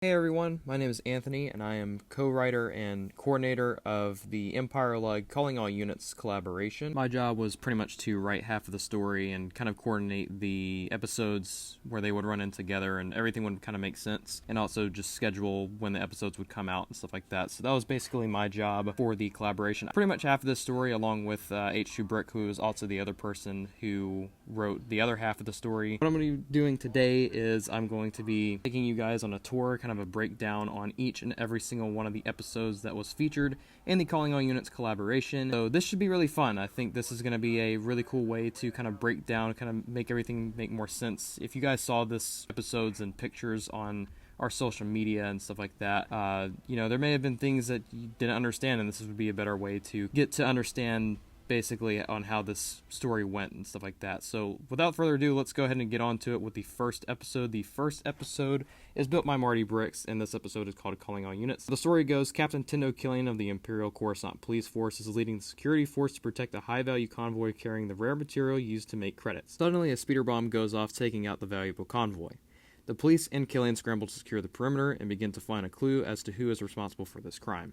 Hey everyone, my name is Anthony, and I am co-writer and coordinator of the EmpireLUG Calling All Units collaboration. My job was pretty much to write half of the story and kind of coordinate the episodes where they would run in together and everything would kind of make sense, and also just schedule when the episodes would come out and stuff like that. So that was basically my job for the collaboration. Pretty much half of this story, along with H2Brick, who is also the other person who wrote the other half of the story. What I'm going to be doing today is I'm going to be taking you guys on a tour, kind of a breakdown on each and every single one of the episodes that was featured in the Calling All Units collaboration. So this should be really fun. I think this is going to be a really cool way to kind of break down, kind of make everything make more sense. If you guys saw this episodes and pictures on our social media and stuff like that, there may have been things that you didn't understand, and this would be a better way to get to understand basically on how this story went and stuff like that. So without further ado, let's go ahead and get on to it with the first episode. The first episode is built by Marty Bricks, and this episode is called Calling All Units. The story goes, Captain Tendo Killian of the Imperial Coruscant Police Force is leading the security force to protect a high-value convoy carrying the rare material used to make credits. Suddenly, a speeder bomb goes off, taking out the valuable convoy. The police and Killian scramble to secure the perimeter and begin to find a clue as to who is responsible for this crime.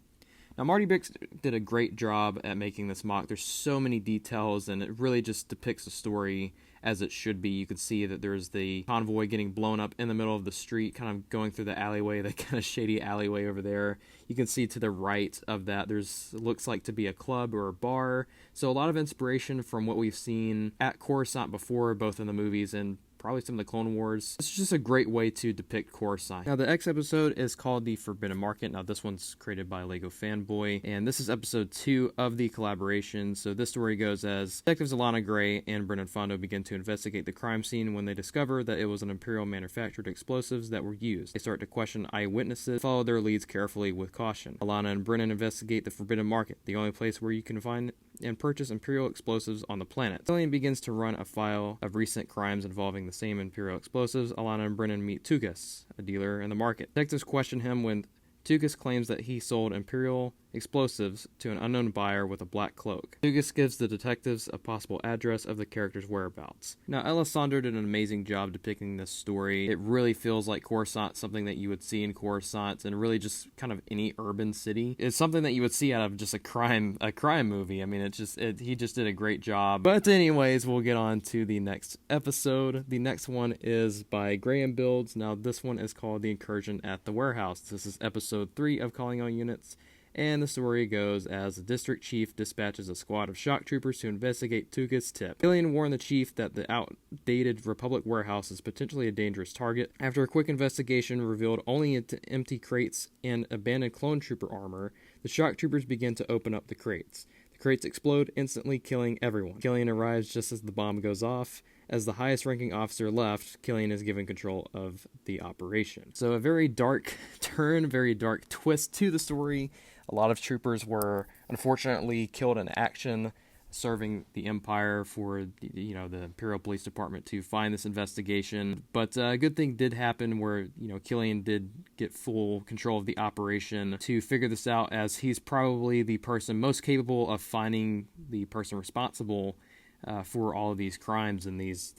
Now, Marty Bricks did a great job at making this mock. There's so many details, and it really just depicts the story as it should be. You can see that there's the convoy getting blown up in the middle of the street, kind of going through the alleyway, that kind of shady alleyway over there. You can see to the right of that, looks like to be a club or a bar. So a lot of inspiration from what we've seen at Coruscant before, both in the movies and probably some of the Clone Wars. It's just a great way to depict Coruscant. Now, the next episode is called The Forbidden Market. Now, this one's created by Lego Fanboy, and this is episode 2 of the collaboration. So this story goes as Detectives Alana Gray and Brennan Fondo begin to investigate the crime scene when they discover that it was an Imperial manufactured explosives that were used. They start to question eyewitnesses, follow their leads carefully with caution. Alana and Brennan investigate the Forbidden Market, the only place where you can find and purchase Imperial explosives on the planet. Killian begins to run a file of recent crimes involving the same Imperial explosives. Alana and Brennan meet Tugas, a dealer in the market. Detectives question him when Tugas claims that he sold Imperial explosives to an unknown buyer with a black cloak. Tugas gives the detectives a possible address of the character's whereabouts. Now, Alessandro did an amazing job depicting this story. It really feels like Coruscant, something that you would see in Coruscant, and really just kind of any urban city. It's something that you would see out of just a crime movie. I mean, he just did a great job. But anyways, we'll get on to the next episode. The next one is by Graham Builds. Now, this one is called The Incursion at the Warehouse. This is episode 3 of Calling All Units. And the story goes as the district chief dispatches a squad of shock troopers to investigate Tugas' tip. Killian warned the chief that the outdated Republic warehouse is potentially a dangerous target. After a quick investigation revealed only empty crates and abandoned clone trooper armor, the shock troopers begin to open up the crates. The crates explode, instantly killing everyone. Killian arrives just as the bomb goes off. As the highest-ranking officer left, Killian is given control of the operation. So a very dark turn, very dark twist to the story. A lot of troopers were unfortunately killed in action, serving the Empire for the Imperial Police Department to find this investigation. But a good thing did happen where Killian did get full control of the operation to figure this out, as he's probably the person most capable of finding the person responsible for all of these crimes and these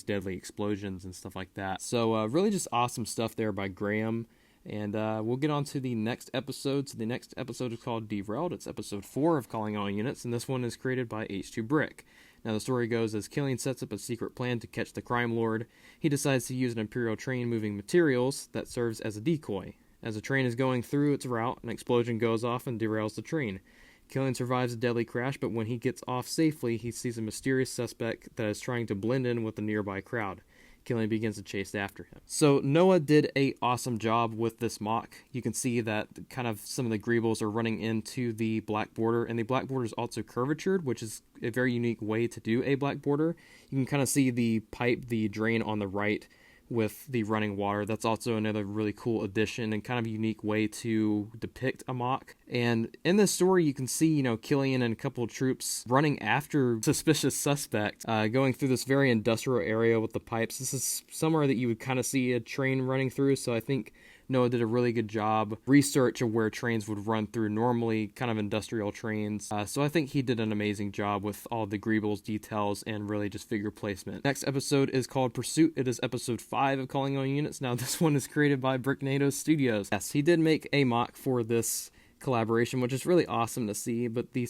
deadly explosions and stuff like that. So really just awesome stuff there by Graham. And we'll get on to the next episode. So the next episode is called Derailed. It's episode 4 of Calling All Units, and this one is created by H2Brick. Now, the story goes as Killian sets up a secret plan to catch the crime lord. He decides to use an Imperial train moving materials that serves as a decoy. As the train is going through its route, an explosion goes off and derails the train. Killian survives a deadly crash, but when he gets off safely, he sees a mysterious suspect that is trying to blend in with the nearby crowd. Killian begins to chase after him. So Noah did an awesome job with this mock. You can see that kind of some of the greebles are running into the black border, and the black border is also curvatured, which is a very unique way to do a black border. You can kind of see the pipe, the drain on the right with the running water. That's also another really cool addition and kind of unique way to depict a mock. And in this story, you can see, Killian and a couple of troops running after suspicious suspect, going through this very industrial area with the pipes. This is somewhere that you would kind of see a train running through, so I think Noah did a really good job research of where trains would run through normally, kind of industrial trains. So I think he did an amazing job with all the Greebles details and really just figure placement. Next episode is called Pursuit. It is episode 5 of Calling All Units. Now this one is created by BrickWiz Studios. Yes, he did make a mock for this collaboration, which is really awesome to see, but the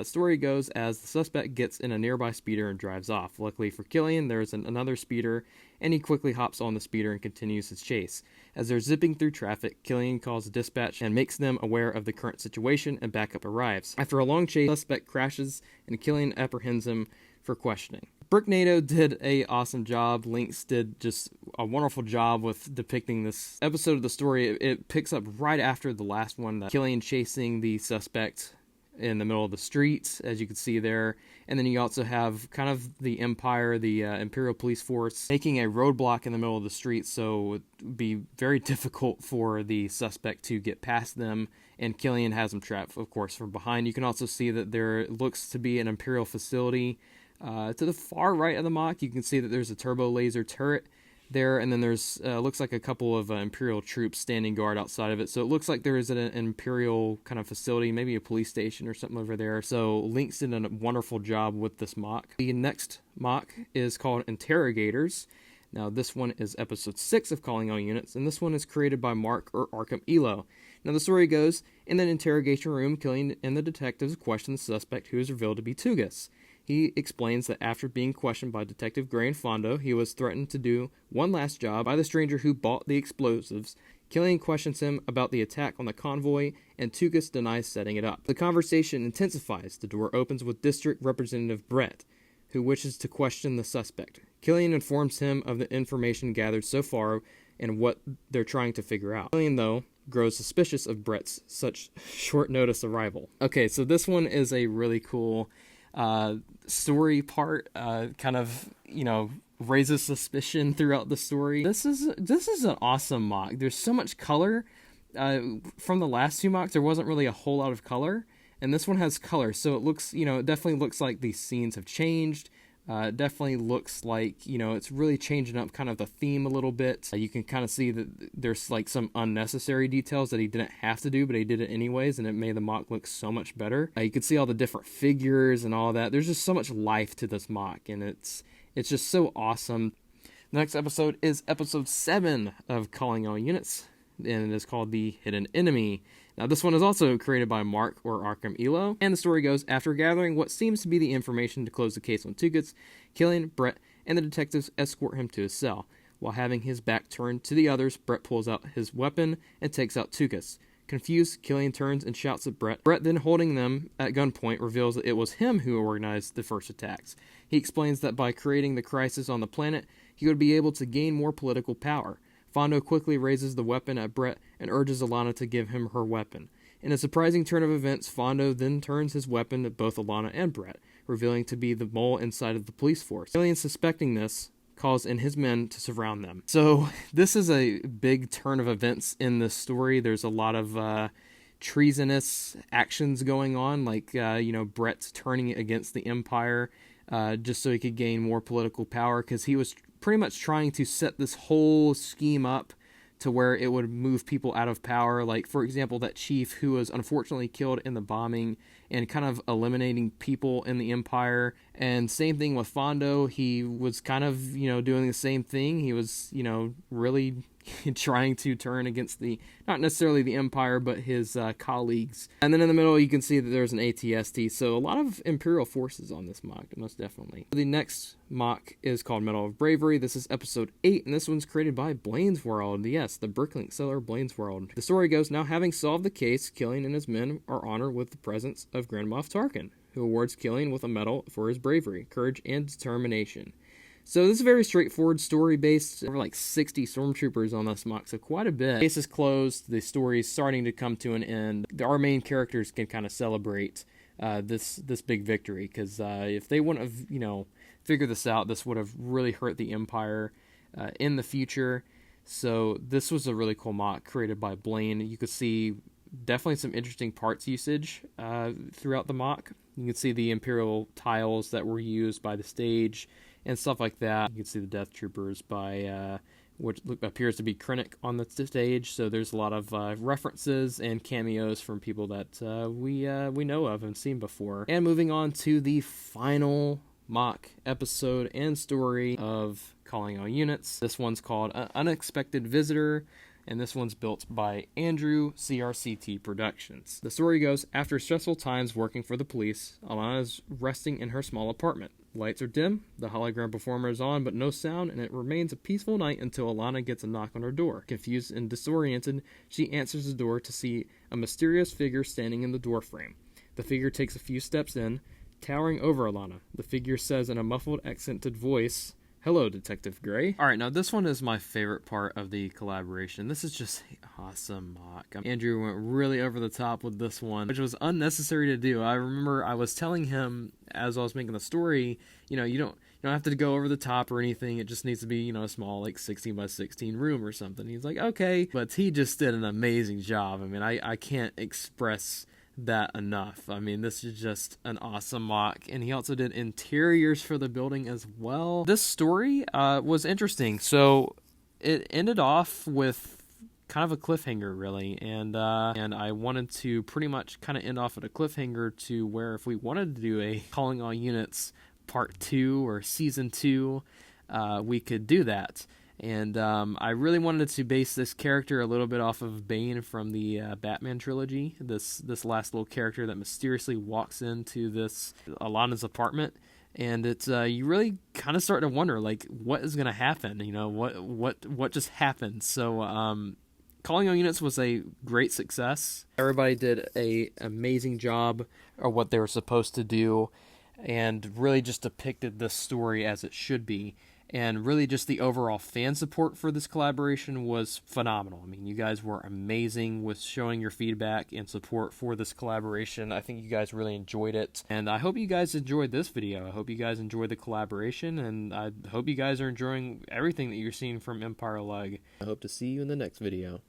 story goes as the suspect gets in a nearby speeder and drives off. Luckily for Killian, there's another speeder, and he quickly hops on the speeder and continues his chase. As they're zipping through traffic, Killian calls dispatch and makes them aware of the current situation, and backup arrives. After a long chase, the suspect crashes, and Killian apprehends him for questioning. BrickNado did a awesome job. Lynx did just a wonderful job with depicting this episode of the story. It picks up right after the last one, the Killian chasing the suspect in the middle of the streets, as you can see there. And then you also have kind of the Empire, the Imperial Police Force, making a roadblock in the middle of the street, so it would be very difficult for the suspect to get past them. And Killian has him trapped, of course, from behind. You can also see that there looks to be an Imperial facility. To the far right of the mock, you can see that there's a turbo laser turret there, and then there's looks like a couple of Imperial troops standing guard outside of it. So it looks like there is an Imperial kind of facility, maybe a police station or something over there. So Lynx did a wonderful job with this mock. The next mock is called Interrogators. Now this one is episode 6 of Calling All Units, and this one is created by Mark or Arkham Elo. Now the story goes, in an interrogation room, Killian and the detectives question the suspect, who is revealed to be Tugas. He explains that after being questioned by Detective Gray and Fondo, he was threatened to do one last job by the stranger who bought the explosives. Killian questions him about the attack on the convoy, and Tugas denies setting it up. The conversation intensifies. The door opens with District Representative Brett, who wishes to question the suspect. Killian informs him of the information gathered so far and what they're trying to figure out. Killian, though, grows suspicious of Brett's such short notice arrival. Okay, so this one is a really cool story part, kind of, raises suspicion throughout the story. This is an awesome mock. There's so much color. From the last 2 mocks, there wasn't really a whole lot of color, and this one has color, so it looks, it definitely looks like these scenes have changed. It definitely looks like, it's really changing up kind of the theme a little bit. You can kind of see that there's like some unnecessary details that he didn't have to do, but he did it anyways, and it made the mock look so much better. You can see all the different figures and all that. There's just so much life to this mock, and it's just so awesome. The next episode is episode 7 of Calling All Units, and it is called The Hidden Enemy. Now, this one is also created by Mark or Arkham Elo, and the story goes, after gathering what seems to be the information to close the case on Tugas, Killian, Brett, and the detectives escort him to his cell. While having his back turned to the others, Brett pulls out his weapon and takes out Tugas. Confused, Killian turns and shouts at Brett. Brett, then holding them at gunpoint, reveals that it was him who organized the first attacks. He explains that by creating the crisis on the planet, he would be able to gain more political power. Fondo quickly raises the weapon at Brett and urges Alana to give him her weapon. In a surprising turn of events, Fondo then turns his weapon at both Alana and Brett, revealing to be the mole inside of the police force. Killian, suspecting this, calls in his men to surround them. So this is a big turn of events in this story. There's a lot of treasonous actions going on, like Brett's turning against the Empire just so he could gain more political power, because he was pretty much trying to set this whole scheme up to where it would move people out of power. Like, for example, that chief who was unfortunately killed in the bombing, and kind of eliminating people in the Empire. And same thing with Fondo. He was kind of, doing the same thing. He was, really trying to turn against not necessarily the Empire, but his colleagues. And then in the middle, you can see that there's an ATST. So a lot of Imperial forces on this mock, most definitely. The next mock is called Medal of Bravery. This is episode 8, and this one's created by Blaine's World. Yes, the Bricklink seller Blaine's World. The story goes, now having solved the case, Killian and his men are honored with the presence of Grand Moff Tarkin, who awards Killian with a medal for his bravery, courage, and determination. So this is a very straightforward story based. Over like 60 stormtroopers on this mock, so quite a bit. The case is closed. The story is starting to come to an end. Our main characters can kind of celebrate this big victory, because if they wouldn't have figured this out, this would have really hurt the Empire in the future. So this was a really cool mock created by Blaine. You could see definitely some interesting parts usage throughout the mock. You can see the Imperial tiles that were used by the stage and stuff like that. You can see the Death Troopers by which appears to be Krennic on the stage. So there's a lot of references and cameos from people that we know of and seen before. And moving on to the final mock episode and story of Calling All Units. This one's called Unexpected Visitor, and this one's built by Andrew, CRCT Productions. The story goes, after stressful times working for the police, Alana is resting in her small apartment. Lights are dim, the hologram performer is on, but no sound, and it remains a peaceful night until Alana gets a knock on her door. Confused and disoriented, she answers the door to see a mysterious figure standing in the doorframe. The figure takes a few steps in, towering over Alana. The figure says in a muffled, accented voice, "Hello, Detective Gray." Alright, now this one is my favorite part of the collaboration. This is just awesome mock. Andrew went really over the top with this one, which was unnecessary to do. I remember I was telling him as I was making the story, you don't have to go over the top or anything. It just needs to be, a small, 16 by 16 room or something. He's like, okay. But he just did an amazing job. I mean, I can't express that enough. I mean, this is just an awesome mock, and he also did interiors for the building as well. This story was interesting. So it ended off with kind of a cliffhanger, really, and I wanted to pretty much kind of end off at a cliffhanger to where if we wanted to do a Calling All Units Part 2 or Season 2, we could do that. And I really wanted to base this character a little bit off of Bane from the Batman trilogy. This last little character that mysteriously walks into this Alana's apartment, and it's you really kind of start to wonder what is going to happen. What just happened. So Calling All Units was a great success. Everybody did a amazing job of what they were supposed to do, and really just depicted this story as it should be. And really just the overall fan support for this collaboration was phenomenal. I mean, you guys were amazing with showing your feedback and support for this collaboration. I think you guys really enjoyed it. And I hope you guys enjoyed this video. I hope you guys enjoyed the collaboration. And I hope you guys are enjoying everything that you're seeing from EmpireLUG. I hope to see you in the next video.